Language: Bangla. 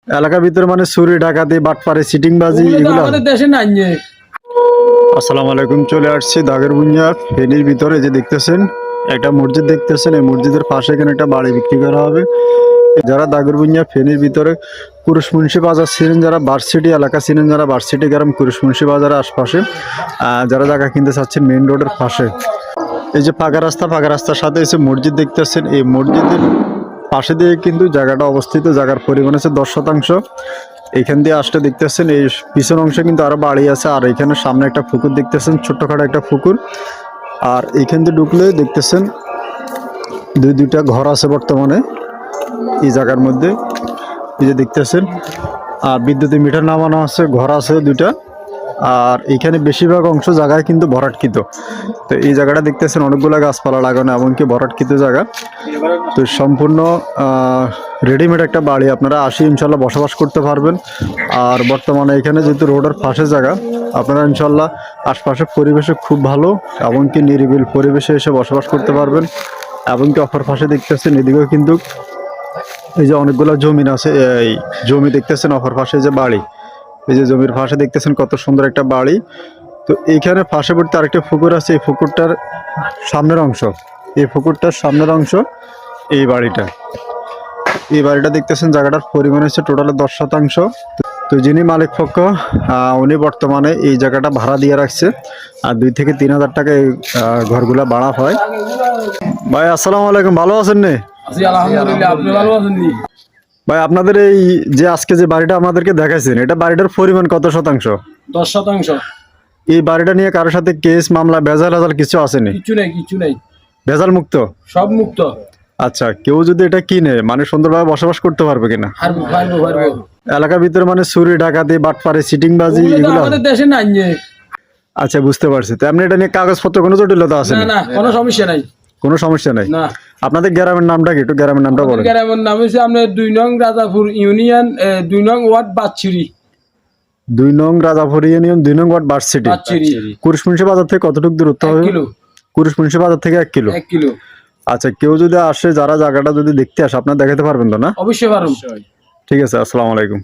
এলাকার ভিতরে মানে চুরি ডাকাতি বাটপাড়ি চিটিংবাজি এগুলো আমাদের দেশে নাই। আসসালামু আলাইকুম। চলে আসছি দাগেরভুঁইয়া ফেনীর ভিতরে, যে দেখতেছেন একটা মসজিদ দেখতেছেন, এই মসজিদের পাশে এখানে একটা বাড়ি বিক্রি করা হবে। যারা দাগেরভুঁইয়া ফেনীর ভিতরে কুরুশ মুন্সি বাজার ছিলেন, যারা ভার্সিটি এলাকা ছিলেন, যারা ভার্সিটি গ্রাম কুরুশ মুন্সি বাজারের আশপাশে যারা জায়গা কিনতে চাচ্ছেন মেইন রোডের পাশে, এই যে পাকা রাস্তার সাথে এসে মসজিদ দেখতেছেন, এই মসজিদের পাশে দিয়ে কিন্তু জায়গাটা অবস্থিত। জায়গার পরিমাণ আছে 10%। এইখান দিয়ে আসতে দেখতেছেন এই পিছন অংশে কিন্তু আরো বাড়ি আছে, আর এখানে সামনে একটা পুকুর দেখতেছেন, ছোট্টখাটো একটা পুকুর। আর এইখান দিয়ে ঢুকলে দেখতেছেন দুইটা ঘর আছে বর্তমানে এই জায়গার মধ্যে, এই যে দেখতেছেন। আর বিদ্যুতের মিটার নামানো আছে, ঘর আছে দুইটা। আর এইখানে বেশিরভাগ অংশ জায়গায় কিন্তু ভরাটকৃত। তো এই জায়গাটা দেখতেছেন অনেকগুলো গাছপালা লাগানো, এমনকি ভরাটকৃত জায়গা। তো সম্পূর্ণ রেডিমেড একটা বাড়ি, আপনারা আসি ইনশাল্লাহ বসবাস করতে পারবেন। আর বর্তমানে এখানে যেহেতু রোডের পাশে জায়গা, আপনারা ইনশাল্লাহ আশপাশের পরিবেশে খুব ভালো, এমনকি নিরিবিল পরিবেশে এসে বসবাস করতে পারবেন। এমনকি অপর পাশে দেখতেছেন এদিকেও কিন্তু এই যে অনেকগুলো জমিন আছে, এই জমি দেখতেছেন অপর পাশে যে বাড়ি, এই যে জমির পাশে দেখতেছেন কত সুন্দর একটা বাড়ি। তো এইখানে পার্শ্ববর্তী আরেকটা পুকুর আছে, এই পুকুরটার সামনের অংশ, এই পুকুরটার সামনের অংশ এই বাড়িটা দেখতেছেন। জায়গাটার পরিমাণ হচ্ছে টোটাল 10%। তো যিনি মালিক পক্ষ উনি বর্তমানে এই জায়গাটা ভাড়া দিয়ে রাখছে, আর 2 থেকে 3 হাজার টাকা এই ঘরগুলা ভাড়া হয়। ভাই আসসালামু আলাইকুম, ভালো আছেন নে? আলহামদুলিল্লাহ, আপনি ভালো আছেন? ভাই আপনাদের এই যে আজকে যে বাড়িটা আমাদেরকে দেখাইছেন, এটা বাড়িটার পরিমাণ কত শতাংশ? 10%। এই বাড়িটা নিয়ে কারোর সাথে কেস মামলা ভেজাল কিছু আসেনি? কিছু নাই, ভেজাল মুক্ত, সব মুক্ত। আচ্ছা, কেউ যদি এটা কিনে মানে সুন্দরভাবে বসবাস করতে পারবে কিনা? পারবো। এলাকার ভিতরে মানে চুরি ডাকাতি বাটপাড়ি চিটিংবাজি এগুলো আমাদের দেশে নাই। আচ্ছা, বুঝতে পারছি। তো আপনি এটা নিয়ে কাগজপত্র কোনো জটিলতা আছে? না, কোনো সমস্যা নাই। কোনো সমস্যা নাই। না। আপনাদের গ্রামের নামটা কি? একটু গ্রামের নামটা বলেন। গ্রামের নাম হচ্ছে আপনার 2 নং রাজাপুর ইউনিয়ন, 2 নং ওয়ার্ড বাচ্চিরি। 2 নং রাজাপুর ইউনিয়ন, 2 নং ওয়ার্ড ভার্সিটি। কুরুশ মুন্সি বাজার থেকে কতটুকু দূরত্ব হবে? 1 কিলো। কুরুশ মুন্সি বাজার থেকে 1 কিলো। 1 কিলো। আচ্ছা, কেউ যদি আসে, যারা জায়গাটা যদি দেখতে আসে, আপনারা দেখাতে পারবেন তো না? অবশ্যই পারবো। ঠিক আছে, আসসালামু আলাইকুম।